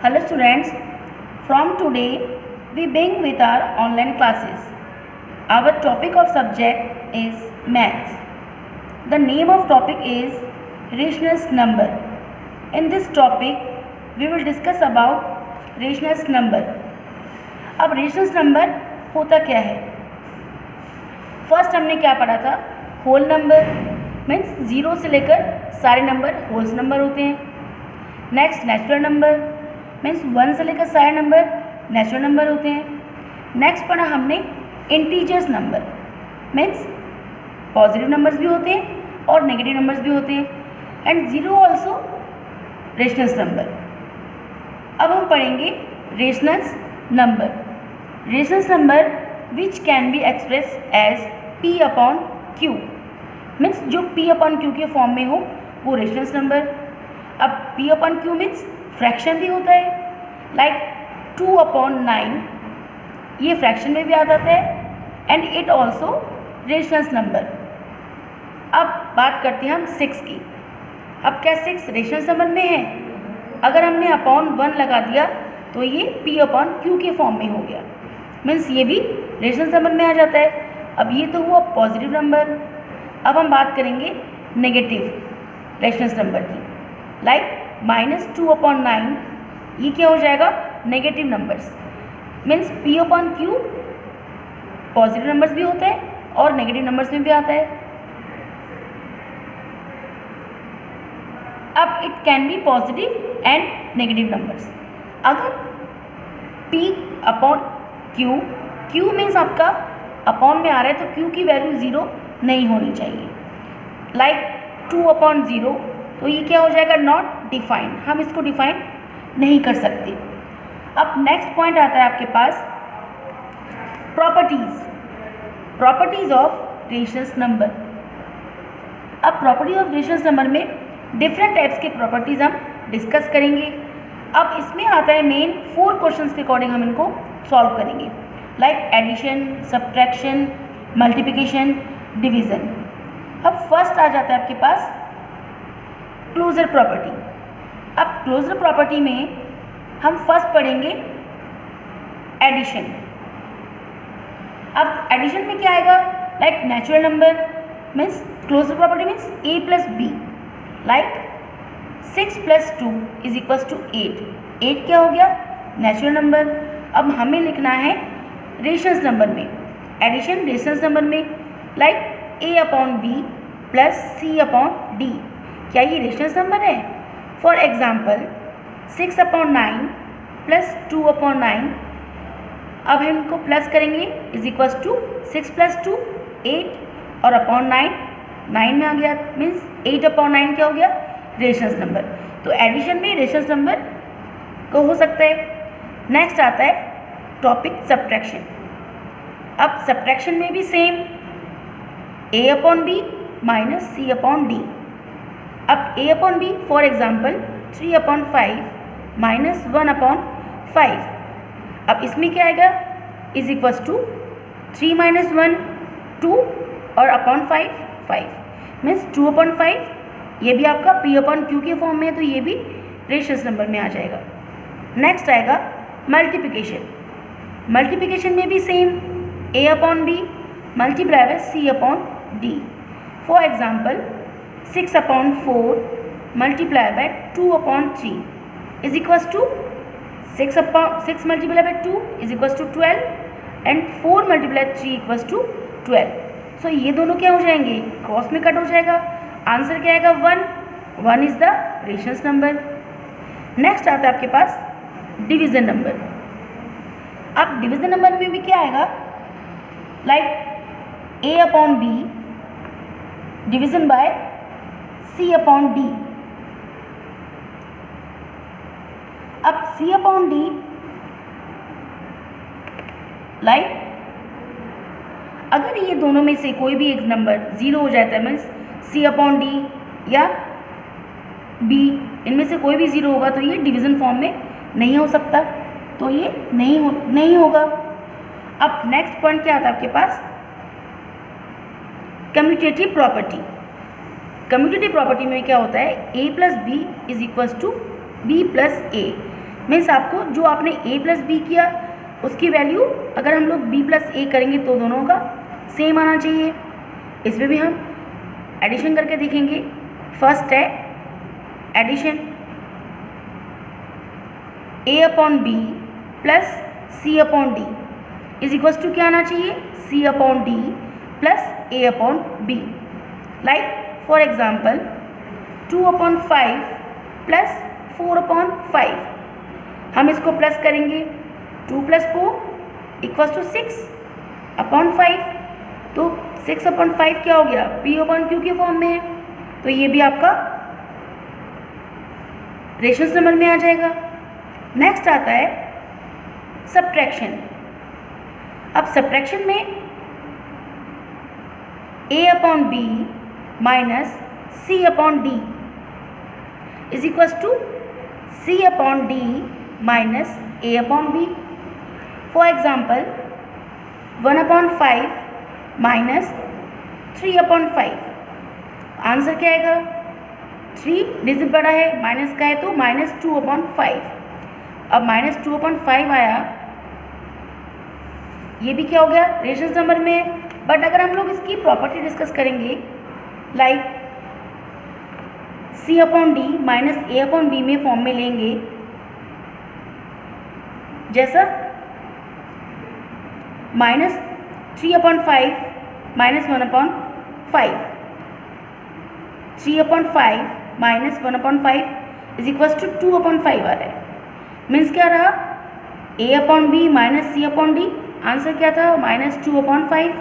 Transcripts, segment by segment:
Hello students, from today we begin with our online classes. Our topic of subject is maths. The name of topic is rational number. In this topic we will discuss about rational number. अब rational number होता क्या है? First हमने क्या पढ़ा था? Whole number means zero से लेकर सारे नंबर होल्स नंबर होते हैं. Next natural number means one से लेकर सारे नंबर नेचुरल नंबर होते हैं. नेक्स्ट पढ़ा हमने integers number means positive numbers भी होते हैं और नेगेटिव नंबर्स भी होते हैं. And zero also rationals number. अब हम पढ़ेंगे rationals number. Rationals number which can be express as P upon Q means जो P अपॉन Q के फॉर्म में हो वो रेशनल्स नंबर. अब P upon Q means fraction भी होता है, लाइक 2 अपॉन 9 ये फ्रैक्शन में भी आ जाता है and it also rationals number. अब बात करते हैं हम 6 की. अब क्या 6 रेशनल्स नंबर में है? अगर हमने अपॉन 1 लगा दिया तो ये P अपॉन Q के फॉर्म में हो गया मीन्स ये भी रेशनल्स नंबर में आ जाता है. अब ये तो हुआ पॉजिटिव नंबर. अब हम बात करेंगे नेगेटिव रेशनल्स नंबर की, लाइक -2 अपॉन 9 ये क्या हो जाएगा? Negative numbers means P upon Q positive numbers भी होते हैं और नेगेटिव नंबर्स में भी आता है. अब it can be positive and negative numbers. अगर P अपॉन Q मीन्स आपका अपॉन में आ रहा है तो Q की वैल्यू 0 नहीं होनी चाहिए, लाइक 2 अपॉन 0 तो ये क्या हो जाएगा? Not defined. हम इसको डिफाइन नहीं कर सकते. अब नेक्स्ट पॉइंट आता है आपके पास प्रॉपर्टीज ऑफ रेशनल्स नंबर. अब प्रॉपर्टीज ऑफ रेशनल्स नंबर में डिफरेंट टाइप्स के प्रॉपर्टीज हम डिस्कस करेंगे. अब इसमें आता है मेन 4 क्वेश्चंस के अकॉर्डिंग हम इनको सॉल्व करेंगे, like addition, subtraction, multiplication, division. अब फर्स्ट आ जाता है आपके पास क्लोजर प्रॉपर्टी. अब क्लोजर प्रॉपर्टी में हम फर्स्ट पढ़ेंगे एडिशन. अब एडिशन में क्या आएगा? Like natural number means closure property means a plus b, like 6 plus 2 is equals to 8. 8 क्या हो गया? Natural number. अब हमें लिखना है रेशनल्स नंबर में एडिशन रेशनल्स नंबर में, like a upon b plus c upon d. क्या ये रेशनल्स नंबर है? For example 6 upon 9 plus 2 upon 9. अब हम इनको प्लस करेंगे इज इक्वल्स टू 6 प्लस 2 8 और अपॉन 9 में आ गया मीन्स 8 अपॉन 9 क्या हो गया? Rationals number. तो एडिशन में रेशनल्स नंबर को हो सकता है. नेक्स्ट आता है टॉपिक सब्ट्रैक्शन. अब सब्ट्रैक्शन में भी same a upon b minus c upon d. अब a upon b for example 3 upon 5 minus 1 upon 5. अब इसमें क्या आएगा? इज इक्वल्स टू 3 माइनस 1 2 और अपॉन 5 मीन्स 2 अपॉन 5. ये भी आपका P अपॉन Q के फॉर्म में है तो ये भी रेशनल्स नंबर में आ जाएगा. नेक्स्ट आएगा मल्टीप्लिकेशन. मल्टीप्लिकेशन में भी same a upon b multiply by c upon d. For example 6 upon 4 multiply by 2 upon 3 is equals to 6 multiply by 2 is equals to 12 and 4 multiply 3 equals to 12. So ये दोनों क्या हो जाएंगे? Cross में cut हो जाएगा. आंसर क्या आएगा? 1 is the rationals number. Next आता है आपके पास डिवीजन नंबर. अब डिवीजन नंबर में भी क्या आएगा? Like a upon b division by c upon d. अब c अपॉन डी लाइक अगर ये दोनों में से कोई भी एक नंबर 0 हो जाता है मीन्स c अपॉन डी या b इनमें से कोई भी 0 होगा तो ये डिवीजन फॉर्म में नहीं हो सकता, तो ये नहीं होगा. अब नेक्स्ट पॉइंट क्या आता है आपके पास? Commutative property. कम्यूटेटिव प्रॉपर्टी में क्या होता है? a plus B is equals to b plus A. Means आपको जो आपने a प्लस बी किया उसकी वैल्यू अगर हम लोग b प्लस ए करेंगे तो दोनों का सेम आना चाहिए। इसमें भी हम एडिशन करके देखेंगे। फर्स्ट है addition, a upon b plus c upon D is equals to क्या आना चाहिए, c upon d plus a upon b. Like for example 2 upon 5 plus 4 upon 5, हम इसको प्लस करेंगे 2 प्लस 4 इक्वल्स टू 6 अपॉन 5, तो 6 अपॉन 5 क्या हो गया, p अपॉन क्यू के फॉर्म में है, तो ये भी आपका रेशनल नंबर में आ जाएगा। नेक्स्ट आता है सब्ट्रैक्शन। अब सब्ट्रैक्शन में a upon b minus c upon D is equals to c upon d minus a upon b. For example 1 upon 5 minus 3 upon 5, answer क्या आएगा, 3 डिजिट बड़ा है, माइनस का है तो माइनस 2 अपॉन 5। अब माइनस 2 अपॉन 5 आया, ये भी क्या हो गया, रेशनल नंबर में है। बट अगर हम लोग इसकी प्रॉपर्टी डिस्कस करेंगे like c upon d minus a upon b में फॉर्म में लेंगे, जैसा minus 3 upon 5 minus 1 upon 5, 3 upon 5 minus 1 upon 5 is equals to 2 upon 5 आ रहा है। मीन्स क्या रहा, a upon b minus c upon d, answer क्या था, माइनस 2 अपॉन 5।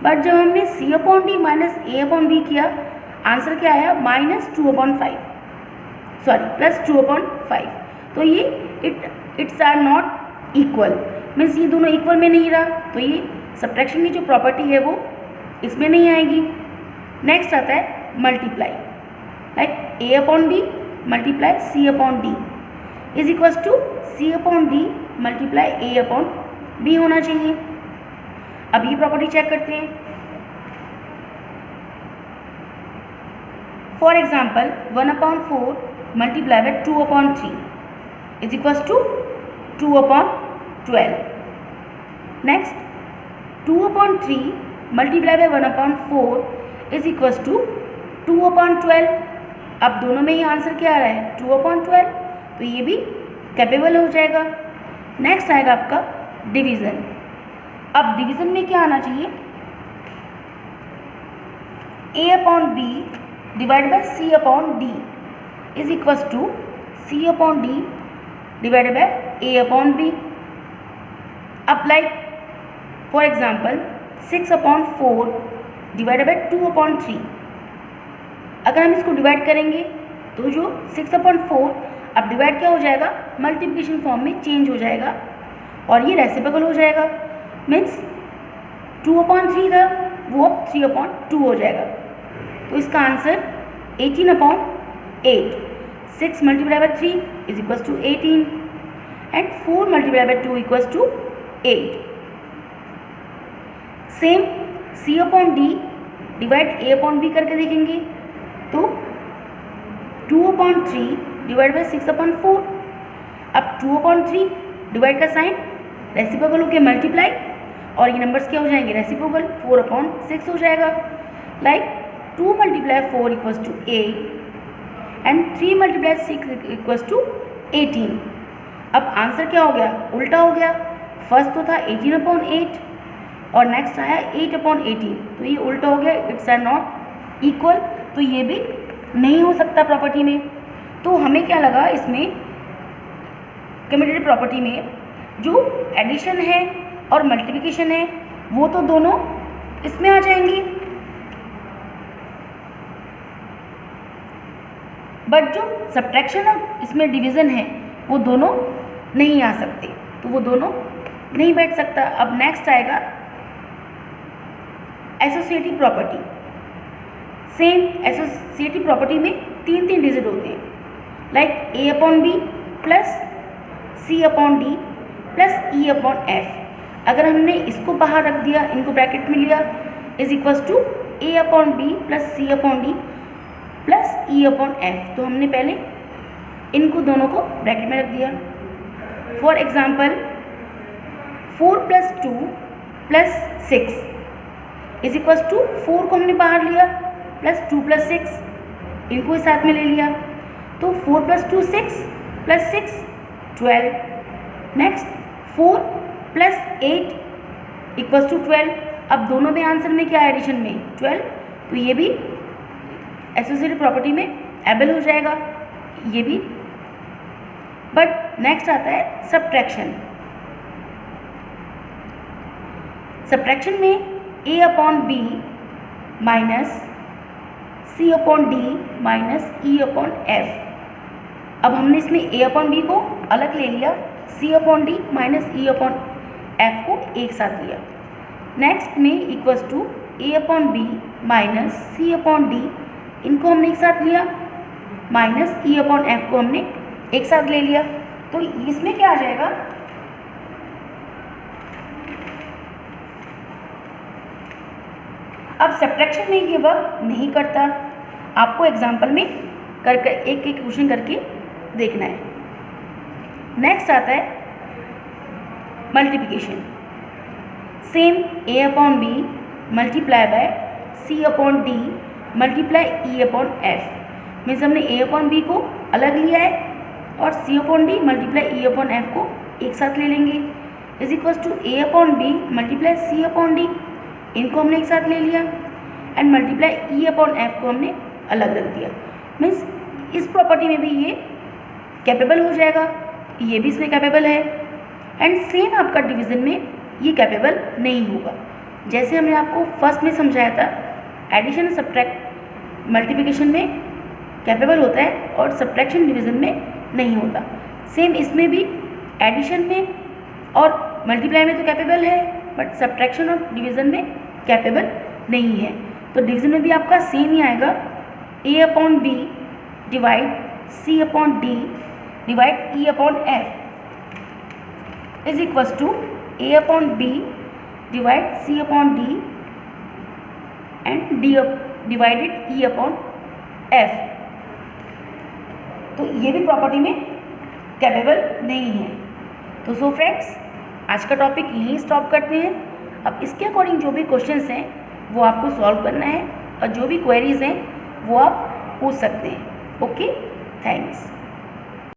बट जब हमने c upon d minus a upon b किया, आंसर क्या आया, minus 2 upon 5, sorry plus 2 upon 5। तो ये it's are not equal, means ये दोनों इक्वल में नहीं रहा, तो ये सब्ट्रैक्शन की जो प्रॉपर्टी है वो इसमें नहीं आएगी। नेक्स्ट आता है multiply, like a upon b multiply c upon D is equals to c upon d multiply a upon b होना चाहिए। अब ये प्रॉपर्टी चेक करते हैं। For example 1 upon 4 multiply by 2 upon 3 is equals to 2 upon 12। Next 2 upon 3 multiply by 1 upon 4 is equals to 2 upon 12। अब दोनों में ही answer क्या आ रहा है, 2 अपॉन 12, तो ये भी कैपेबल हो जाएगा। नेक्स्ट आएगा आपका डिवीज़न। अब डिवीज़न में क्या आना चाहिए, a upon B divide by c upon D is equals to c upon D divide by a upon B. अब like for example 6 upon 4 divide by 2 upon 3, अगर हम इसको डिवाइड करेंगे तो जो 6 अपॉन 4 अब डिवाइड क्या हो जाएगा, मल्टीप्लिकेशन फॉर्म में चेंज हो जाएगा और ये रेसिप्रोकल हो जाएगा। मीन्स 2 अपॉन 3 था वो अब 3 अपॉन 2 हो जाएगा। तो इसका answer 18 upon 8, 6 multiply by 3 is equals to 18 and 4 multiply by 2 equals to 8। Same c upon D divide a upon b करके देखेंगे तो 2 अपॉन 3 डिवाइड बाय 6 अपॉन 4। अब 2 अपॉन 3 डिवाइड का साइन रेसिप्रोकल होकर मल्टीप्लाई और ये नंबर्स क्या हो जाएंगे, रेसिप्रोकल, 4 अपॉन 6 हो जाएगा। Like 2 multiply 4 equals to 8 and 3 multiply 6 equals to 18। अब आंसर क्या हो गया, उल्टा हो गया। फर्स्ट तो था 18 अपॉन 8 और नेक्स्ट आया 8 अपॉन 18, तो ये उल्टा हो गया, इट्स आर नॉट इक्वल, तो ये भी नहीं हो सकता प्रॉपर्टी में। तो हमें क्या लगा, इसमें कम्यूटेटिव प्रॉपर्टी में जो एडिशन है और मल्टीप्लिकेशन है वो तो दोनों इसमें आ जाएंगी, बट जो सब्ट्रैक्शन और इसमें डिवीज़न है वो दोनों नहीं आ सकते, तो वो दोनों नहीं बैठ सकता। अब नेक्स्ट आएगा associative property. Same associative property में 3 डिजिट होते हैं, like a upon b plus c upon d plus e upon f। अगर हमने इसको बाहर रख दिया, इनको ब्रैकेट में लिया, is equals to a upon b plus c upon d plus e upon f। तो हमने पहले इनको दोनों को ब्रैकेट में रख दिया। For example 4 + 2 + 6 is equal to 4 को हमने बाहर लिया प्लस 2 + 6 इनको साथ में ले लिया, तो 4 + 2 6 + 6 12। Next 4 + 8 equals to 12। अब दोनों में आंसर में क्या है, एडिशन में 12, तो ये भी एसोसिएटिव प्रॉपर्टी में एबल हो जाएगा ये भी। बट नेक्स्ट आता है सब्ट्रैक्शन। सब्ट्रैक्शन में a/b minus c/d minus e/f। अब हमने इसमें a/b को अलग ले लिया, c/d माइनस e/f को एक साथ लिया। नेक्स्ट में equals to a/b minus c/d, इनको हमने एक साथ लिया, माइनस e/f को हमने एक साथ ले लिया। तो इसमें क्या आ जाएगा, अब सब्ट्रैक्शन में ये वर्क नहीं करता, आपको एग्जाम्पल में कर एक एक क्वेश्चन करके देखना है। नेक्स्ट आता है multiplication. Same a/b multiply by c/d multiply e/f। Means हमने a/b को अलग लिया है और c/d मल्टीप्लाई e/f को एक साथ ले लेंगे, is equals to a/b multiply c/d, इनको हमने एक साथ ले लिया एंड मल्टीप्लाई e/f को हमने अलग रख दिया। मीन्स इस प्रॉपर्टी में भी ये कैपेबल हो जाएगा, ये भी इसमें कैपेबल है। एंड सेम आपका डिवीज़न में ये कैपेबल नहीं होगा। जैसे हमने आपको फर्स्ट में समझाया था, एडिशन सब्ट्रैक्ट मल्टीप्लिकेशन में कैपेबल होता है और सब्ट्रैक्शन डिवीज़न में नहीं होता। सेम इसमें भी एडिशन में और मल्टीप्लाई में तो कैपेबल है, बट सब्ट्रैक्शन और डिवीज़न में कैपेबल नहीं है। तो डिवीज़न में भी आपका सेम ही आएगा, a/b divide c/d divide e/f is equals to a/b divide c/d and divided e/f। तो ये भी प्रॉपर्टी में कैपेबल नहीं है। तो सो फ्रेंड्स, आज का टॉपिक यहीं स्टॉप करते हैं। अब इसके अकॉर्डिंग जो भी क्वेश्चंस हैं वो आपको सॉल्व करना है और जो भी क्वेरीज हैं वो आप पूछ सकते हैं। Okay, thanks.